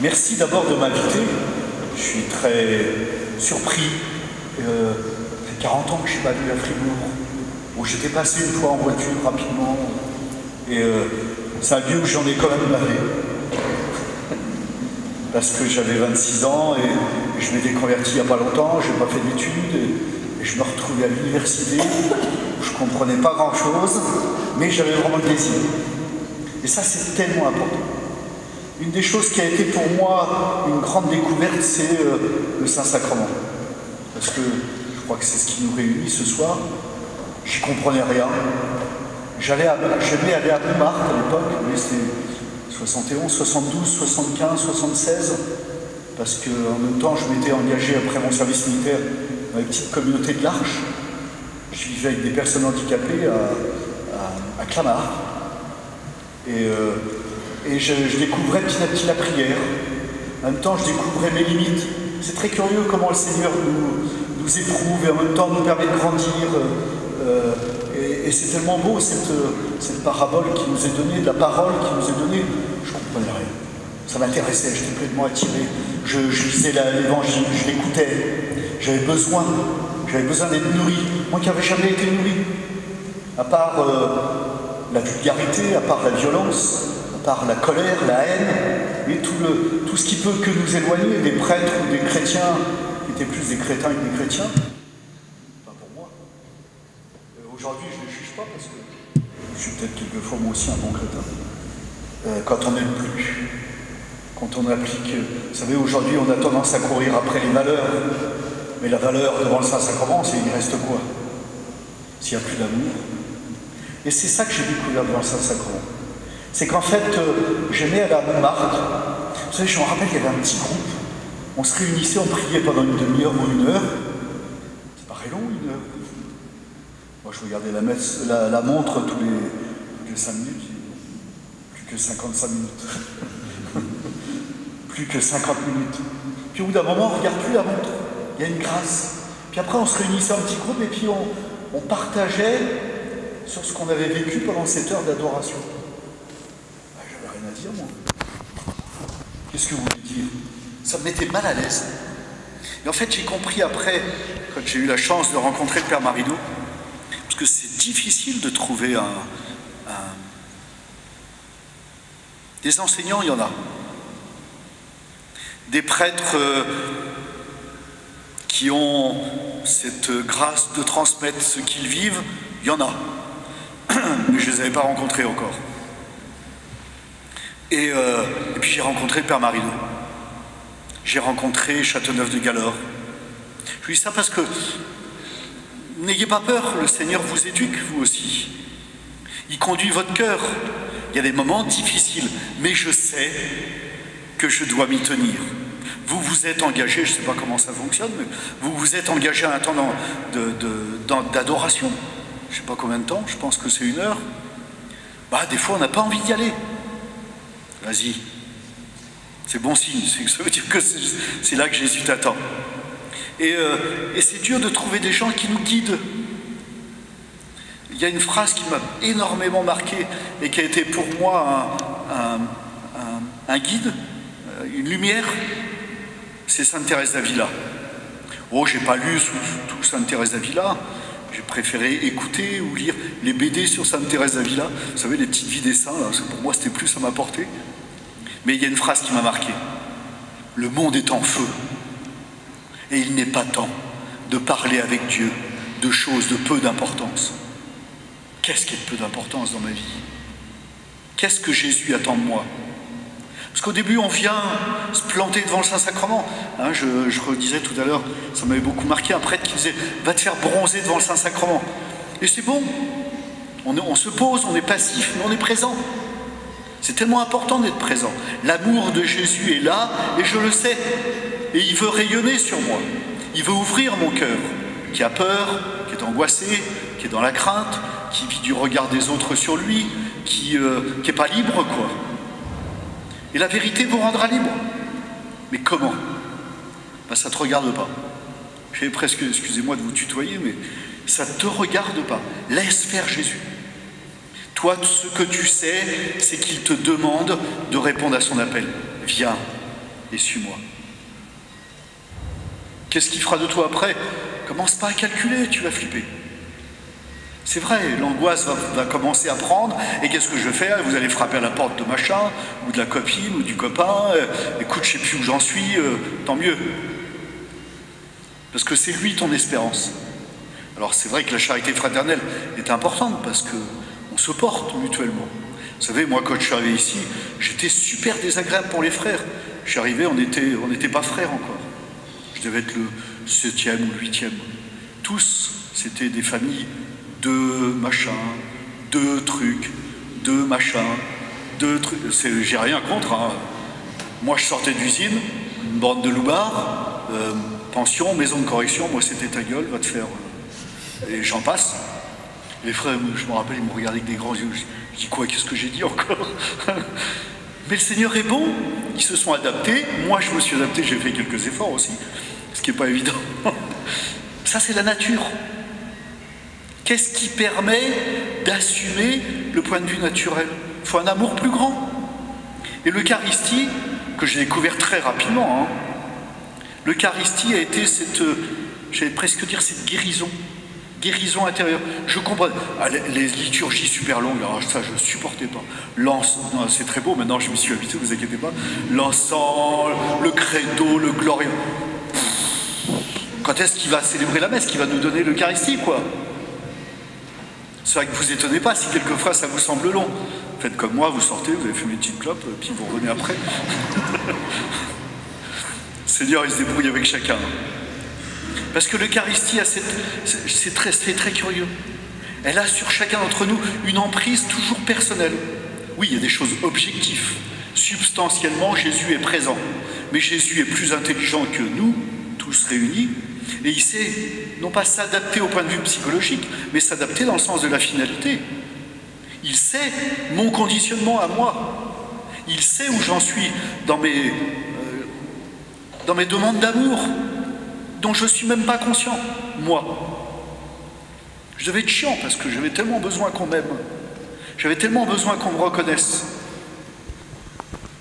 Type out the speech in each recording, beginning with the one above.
Merci d'abord de m'inviter. Je suis très surpris. Ça fait 40 ans que je suis pas venu à Fribourg, où j'étais passé une fois en voiture rapidement. Et c'est un lieu où j'en ai quand même bavé. Parce que j'avais 26 ans et je m'étais converti il n'y a pas longtemps, je n'ai pas fait d'études. Et je me retrouvais à l'université, où je ne comprenais pas grand-chose, mais j'avais vraiment le désir. Et ça, c'est tellement important. Une des choses qui a été pour moi une grande découverte, c'est le Saint-Sacrement. Parce que je crois que c'est ce qui nous réunit ce soir. Je n'y comprenais rien. J'aimais aller à Montmartre à l'époque, mais c'était 71, 72, 75, 76, parce qu'en même temps, je m'étais engagé après mon service militaire dans la petite communauté de l'Arche. Je vivais avec des personnes handicapées à Clamart. Et je découvrais petit à petit la prière. En même temps, je découvrais mes limites. C'est très curieux comment le Seigneur nous éprouve et en même temps nous permet de grandir. Et c'est tellement beau cette parabole qui nous est donnée, la parole qui nous est donnée. Je ne comprenais rien. Ça m'intéressait, j'étais complètement attiré. Je lisais l'évangile, je l'écoutais. J'avais besoin d'être nourri. Moi qui n'avais jamais été nourri. À part la vulgarité, à part la violence, à part la colère, la haine, et tout ce qui peut que nous éloigner des prêtres ou des chrétiens, qui étaient plus des crétins que des chrétiens. Pas pour moi. Aujourd'hui, je ne les juge pas parce que je suis peut-être quelquefois moi aussi un bon crétin. Quand on n'aime plus, quand on applique... Vous savez, aujourd'hui, on a tendance à courir après les valeurs, mais la valeur devant le Saint-Sacrement, c'est il reste quoi? S'il n'y a plus d'amour. Et c'est ça que j'ai découvert devant le Saint-Sacrement. C'est qu'en fait, j'aimais aller à Montmartre. Vous savez, je me rappelle qu'il y avait un petit groupe. On se réunissait, on priait pendant une demi-heure ou une heure. Ça paraît long, une heure. Moi, je regardais la montre toutes les 5 minutes. Plus que 55 minutes. Plus que 50 minutes. Puis au bout d'un moment, on ne regarde plus la montre. Il y a une grâce. Puis après, on se réunissait en petit groupe et puis on partageait sur ce qu'on avait vécu pendant cette heure d'adoration. Ben, j'avais rien à dire, moi. Qu'est-ce que vous voulez dire? Ça me mettait mal à l'aise. Et en fait, j'ai compris après, quand j'ai eu la chance de rencontrer le Père Marineau, parce que c'est difficile de trouver des enseignants, il y en a. Des prêtres qui ont cette grâce de transmettre ce qu'ils vivent, il y en a. Mais je ne les avais pas rencontrés encore. Et puis j'ai rencontré le Père Marineau. J'ai rencontré Châteauneuf-de-Galore. Je vous dis ça parce que n'ayez pas peur, le Seigneur vous éduque, vous aussi. Il conduit votre cœur. Il y a des moments difficiles, mais je sais que je dois m'y tenir. Vous vous êtes engagé, je ne sais pas comment ça fonctionne, mais vous vous êtes engagé à un temps d'adoration. Je ne sais pas combien de temps, je pense que c'est 1 heure. Bah, des fois, on n'a pas envie d'y aller. Vas-y. C'est bon signe, ça veut dire que c'est là que Jésus t'attend. Et c'est dur de trouver des gens qui nous guident. Il y a une phrase qui m'a énormément marqué et qui a été pour moi un guide, une lumière, c'est Sainte Thérèse d'Avila. Oh, j'ai pas lu tout Sainte Thérèse d'Avila, j'ai préféré écouter ou lire les BD sur Sainte Thérèse d'Avila. Vous savez, les petites vies des saints, là, pour moi c'était plus à ma portée. Mais il y a une phrase qui m'a marqué. Le monde est en feu et il n'est pas temps de parler avec Dieu de choses de peu d'importance. Qu'est-ce qui est de peu d'importance dans ma vie? Qu'est-ce que Jésus attend de moi? Parce qu'au début, on vient se planter devant le Saint-Sacrement. Hein, je redisais tout à l'heure, ça m'avait beaucoup marqué, un prêtre qui disait « Va te faire bronzer devant le Saint-Sacrement ». Et c'est bon. On se pose, on est passif, mais on est présent. C'est tellement important d'être présent. L'amour de Jésus est là, et je le sais. Et il veut rayonner sur moi. Il veut ouvrir mon cœur, qui a peur, qui est angoissé, qui est dans la crainte, qui vit du regard des autres sur lui, qui n'est pas libre, quoi. Et la vérité vous rendra libre. Mais comment? Ben, ça ne te regarde pas. J'ai presque, excusez-moi de vous tutoyer, mais ça ne te regarde pas. Laisse faire Jésus. Toi, ce que tu sais, c'est qu'il te demande de répondre à son appel. Viens, et suis-moi. Qu'est-ce qu'il fera de toi après? Commence pas à calculer, tu vas flipper. C'est vrai, l'angoisse va commencer à prendre, et qu'est-ce que je vais faire? Vous allez frapper à la porte de machin, ou de la copine, ou du copain, écoute, je sais plus où j'en suis, tant mieux. Parce que c'est lui ton espérance. Alors c'est vrai que la charité fraternelle est importante, parce qu'on se porte mutuellement. Vous savez, moi quand je suis arrivé ici, j'étais super désagréable pour les frères. Je suis arrivé, on n'était pas frères encore. Je devais être le 7e ou le 8e. Tous, c'était des familles de machins, de trucs, de machins, de trucs. J'ai rien contre. Hein. Moi, je sortais d'usine, une bande de loupards, pension, maison de correction. Moi, c'était ta gueule, va te faire. Et j'en passe. Les frères, je me rappelle, ils m'ont regardé avec des grands yeux. Je dis quoi? Qu'est-ce que j'ai dit encore? Mais le Seigneur est bon. Ils se sont adaptés. Moi, je me suis adapté. J'ai fait quelques efforts aussi, ce qui n'est pas évident. Ça, c'est la nature. Qu'est-ce qui permet d'assumer le point de vue naturel? Il faut un amour plus grand. Et l'Eucharistie, que j'ai découvert très rapidement, hein, l'Eucharistie a été cette, j'allais presque dire, cette guérison intérieure. Je comprends. Ah, les liturgies super longues, alors ça, je ne supportais pas. C'est très beau, maintenant je m'y suis habitué, ne vous inquiétez pas. L'encens, le credo, le glorieux. Quand est-ce qu'il va célébrer la messe? Qu'il va nous donner l'Eucharistie, quoi? C'est vrai que vous étonnez pas si quelquefois ça vous semble long. Faites comme moi, vous sortez, vous avez fumé une petite clope, puis vous revenez après. Le Seigneur, il se débrouille avec chacun. Parce que l'Eucharistie, c'est très curieux. Elle a sur chacun d'entre nous une emprise toujours personnelle. Oui, il y a des choses objectives. Substantiellement, Jésus est présent. Mais Jésus est plus intelligent que nous, tous réunis. Et il sait, non pas s'adapter au point de vue psychologique, mais s'adapter dans le sens de la finalité. Il sait mon conditionnement à moi. Il sait où j'en suis dans mes demandes d'amour, dont je ne suis même pas conscient, moi. Je devais être chiant parce que j'avais tellement besoin qu'on m'aime. J'avais tellement besoin qu'on me reconnaisse.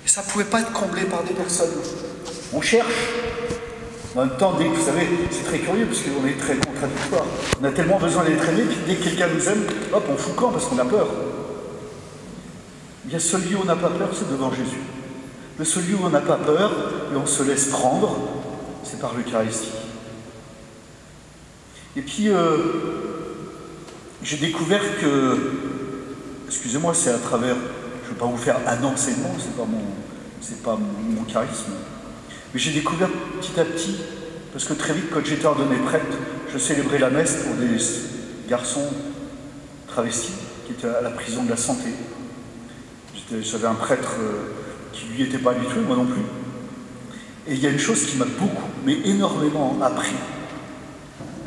Et ça ne pouvait pas être comblé par des personnes. On cherche. En même temps, vous savez, c'est très curieux parce qu'on est très contradictoire. On a tellement besoin d'être aimé, puis dès que quelqu'un nous aime, hop, on fout le camp parce qu'on a peur. Il y a ce lieu où on n'a pas peur, c'est devant Jésus. Le seul lieu où on n'a pas peur et on se laisse prendre, c'est par l'Eucharistie. Et puis, j'ai découvert que, excusez-moi, c'est à travers, je ne vais pas vous faire un enseignement, c'est pas mon charisme. Mais j'ai découvert petit à petit, parce que très vite, quand j'étais ordonné prêtre, je célébrais la messe pour des garçons travestis qui étaient à la prison de la Santé. J'avais un prêtre qui lui était pas habitué, moi non plus. Et il y a une chose qui m'a beaucoup, mais énormément appris.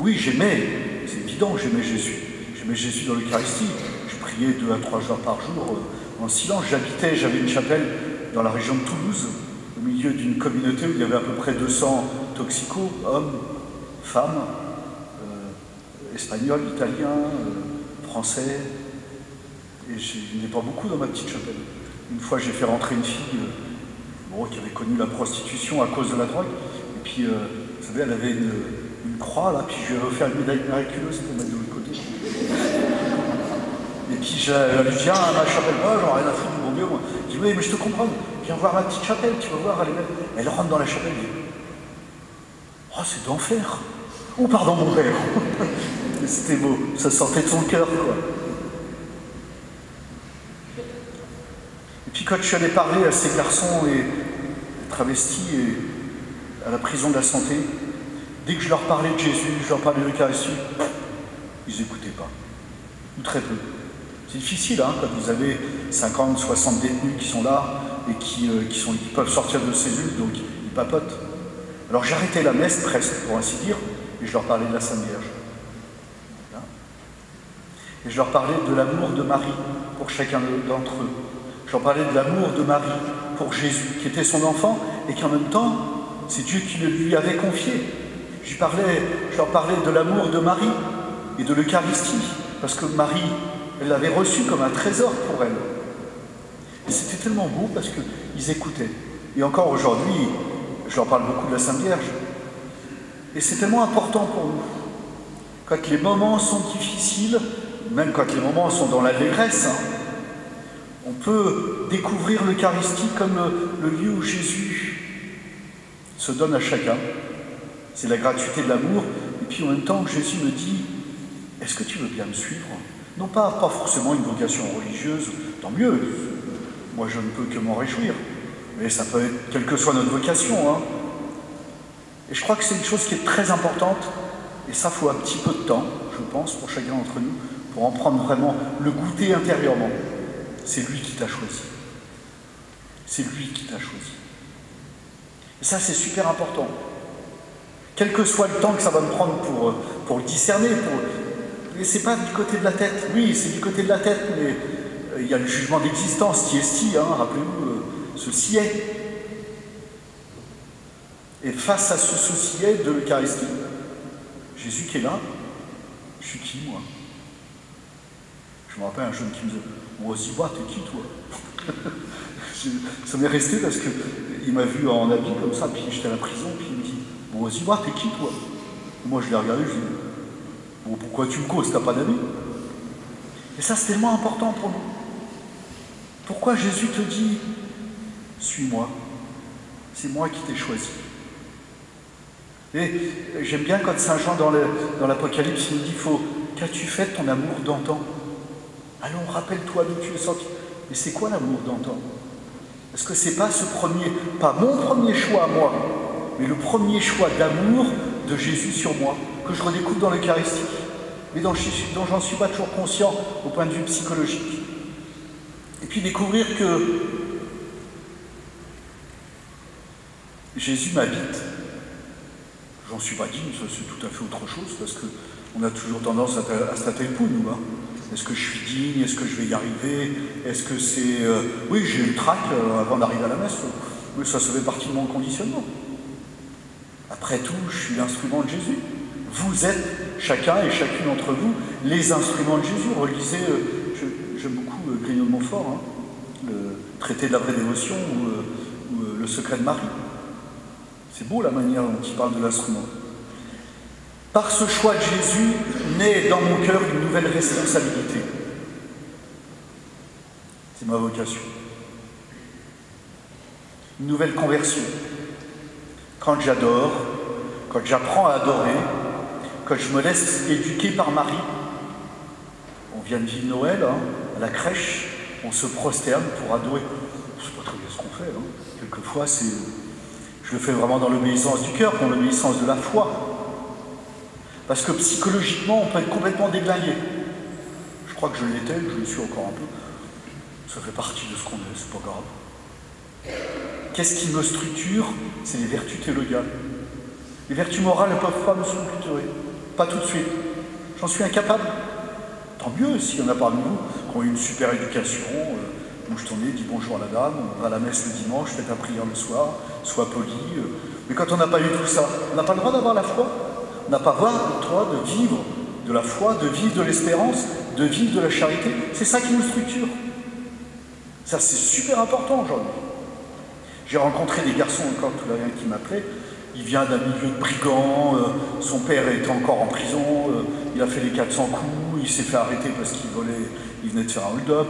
Oui, j'aimais, c'est évident, j'aimais Jésus. J'aimais Jésus dans l'Eucharistie. Je priais 2 à 3 heures par jour en silence. J'avais une chapelle dans la région de Toulouse, au milieu d'une communauté où il y avait à peu près 200 toxicos, hommes, femmes, espagnols, italiens, français. Et je n'étais pas beaucoup dans ma petite chapelle. Une fois, j'ai fait rentrer une fille qui avait connu la prostitution à cause de la drogue. Et puis, vous savez, elle avait une croix, là, puis je lui ai offert une médaille miraculeuse pour mettre de l'autre côté. Et puis, elle lui dit, ah, ma chapelle, j'en ai rien à foutre du bon Dieu, moi. Je dis, oui, mais je te comprends. Viens voir ma petite chapelle, tu vas voir, elle rentre dans la chapelle et dit, oh, c'est d'enfer. Oh, pardon, mon père. C'était beau, ça sortait de son cœur, quoi. Et puis quand je suis allé parler à ces garçons et travestis et à la prison de la Santé, dès que je leur parlais de Jésus, je leur parlais de l'Eucharistie, ils n'écoutaient pas, ou très peu. C'est difficile, hein, quand vous avez 50, 60 détenus qui sont là et qui peuvent sortir de cellules, donc ils papotent. Alors j'arrêtais la messe presque, pour ainsi dire, et je leur parlais de la Sainte Vierge. Et je leur parlais de l'amour de Marie pour chacun d'entre eux. Je leur parlais de l'amour de Marie pour Jésus, qui était son enfant, et qui en même temps, c'est Dieu qui le lui avait confié. Je leur parlais de l'amour de Marie et de l'Eucharistie, parce que Marie, elle l'avait reçu comme un trésor pour elle. Et c'était tellement beau parce qu'ils écoutaient. Et encore aujourd'hui, je leur parle beaucoup de la Sainte Vierge. Et c'est tellement important pour nous. Quand les moments sont difficiles, même quand les moments sont dans l'allégresse, on peut découvrir l'Eucharistie comme le lieu où Jésus se donne à chacun. C'est la gratuité de l'amour. Et puis en même temps, Jésus me dit, est-ce que tu veux bien me suivre? Non pas forcément une vocation religieuse, tant mieux, moi je ne peux que m'en réjouir, mais ça peut être quelle que soit notre vocation. Et je crois que c'est une chose qui est très importante, et ça faut un petit peu de temps, je pense, pour chacun d'entre nous, pour en prendre vraiment le goûter intérieurement. C'est lui qui t'a choisi. C'est lui qui t'a choisi. Et ça, c'est super important. Quel que soit le temps que ça va me prendre pour le discerner, mais c'est pas du côté de la tête. Oui, c'est du côté de la tête, mais il y a le jugement d'existence qui est si, rappelez-vous, ceci est. Et face à ce ceci est de l'Eucharistie, Jésus qui est là, je suis qui, moi? Je me rappelle un jeune qui me disait, moi aussi, t'es qui, toi? Ça m'est resté parce qu'il m'a vu en habit comme ça, puis j'étais à la prison, puis il me dit, moi aussi, t'es qui, toi? Et moi, je l'ai regardé, je lui ai dit, bon, pourquoi tu me causes, t'as pas d'amis? Et ça, c'est tellement important pour nous. Pourquoi Jésus te dit, suis-moi, c'est moi qui t'ai choisi. Et j'aime bien quand Saint Jean, dans l'Apocalypse, il nous dit, qu'as-tu fait de ton amour d'antan? Allons, rappelle-toi d'où tu es sorti. Mais c'est quoi l'amour d'antan? Est-ce que c'est pas pas mon premier choix à moi, mais le premier choix d'amour de Jésus sur moi, que je redécouvre dans l'Eucharistie, mais dont j'en suis pas toujours conscient au point de vue psychologique. Et puis découvrir que Jésus m'habite. J'en suis pas digne, ça c'est tout à fait autre chose, parce qu'on a toujours tendance à se tâter le pouls, nous. Est-ce que je suis digne? Est-ce que je vais y arriver? Est-ce que c'est... Oui, j'ai eu le trac avant d'arriver à la messe, mais ça fait partie de mon conditionnement. Après tout, je suis l'instrument de Jésus. Vous êtes, chacun et chacune d'entre vous, les instruments de Jésus. Relisez, j'aime beaucoup Grignon de Montfort, le traité de la vraie dévotion ou le secret de Marie. C'est beau la manière dont il parle de l'instrument. Par ce choix de Jésus, naît dans mon cœur une nouvelle responsabilité. C'est ma vocation. Une nouvelle conversion. Quand j'adore, quand j'apprends à adorer, quand je me laisse éduquer par Marie, on vient de vivre Noël, à la crèche, on se prosterne pour adorer. Je ne sais pas très bien ce qu'on fait. Quelquefois, je le fais vraiment dans l'obéissance du cœur, dans l'obéissance de la foi. Parce que psychologiquement, on peut être complètement déglingué. Je crois que je l'étais, je le suis encore un peu. Ça fait partie de ce qu'on est, c'est pas grave. Qu'est-ce qui me structure? C'est les vertus théologales. Les vertus morales ne peuvent pas me structurer. Pas tout de suite. J'en suis incapable. Tant mieux s'il y en a parmi vous qui ont eu une super éducation. Bouge ton nez, dis bonjour à la dame, on va à la messe le dimanche, fais ta prière le soir, sois poli. Mais quand on n'a pas eu tout ça, on n'a pas le droit d'avoir la foi. On n'a pas le droit de vivre de la foi, de vivre de l'espérance, de vivre de la charité. C'est ça qui nous structure. Ça, c'est super important aujourd'hui. J'ai rencontré des garçons encore tout à l'heure qui m'appelaient. Il vient d'un milieu de brigands, son père était encore en prison, il a fait les 400 coups, il s'est fait arrêter parce qu'il venait de faire un hold-up.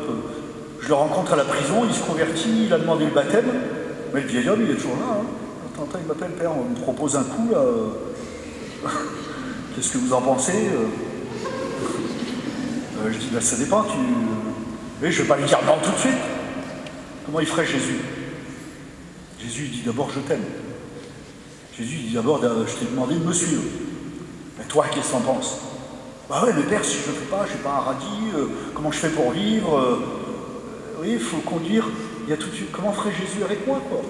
Je le rencontre à la prison, il se convertit, il a demandé le baptême, mais le vieil homme, il est toujours là. Attends, il m'appelle, père, on me propose un coup, là. Qu'est-ce que vous en pensez? Je dis, ça dépend, mais je ne vais pas lui dire non tout de suite. Comment il ferait Jésus? Jésus dit d'abord, je t'aime. Jésus dit d'abord, je t'ai demandé de me suivre. Mais toi, qu'est-ce que t'en penses? Bah ouais, mais père, si je ne le fais pas, je n'ai pas un radis, comment je fais pour vivre? Oui, il faut conduire, il y a tout de suite, comment ferait Jésus avec moi, quoi?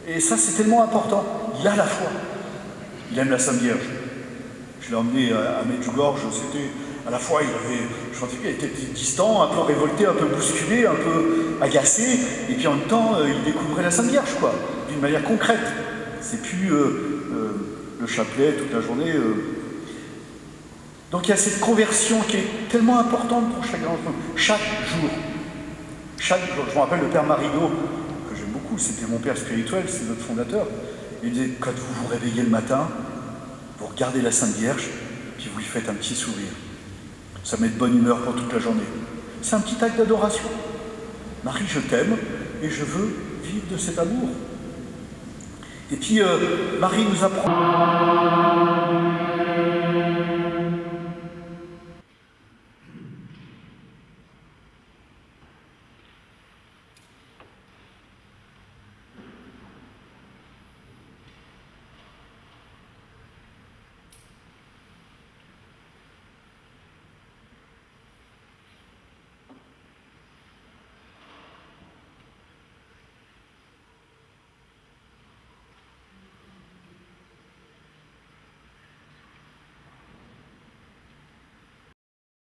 Et ça, c'est tellement important. Il a la foi. Il aime la Sainte Vierge. Je l'ai emmené à Medjugorje, c'était à la fois, je sentais qu'il était distant, un peu révolté, un peu bousculé, un peu agacé, et puis en même temps, il découvrait la Sainte Vierge, quoi, d'une manière concrète. C'est plus le chapelet toute la journée. Donc il y a cette conversion qui est tellement importante pour chacun d'entre nous, chaque jour. Je me rappelle le père Marido, que j'aime beaucoup, beaucoup, c'était mon père spirituel, c'est notre fondateur. Il disait, quand vous vous réveillez le matin, vous regardez la Sainte Vierge, puis vous lui faites un petit sourire. Ça met de bonne humeur pour toute la journée. C'est un petit acte d'adoration. Marie, je t'aime et je veux vivre de cet amour. Et puis, Marie nous apprend...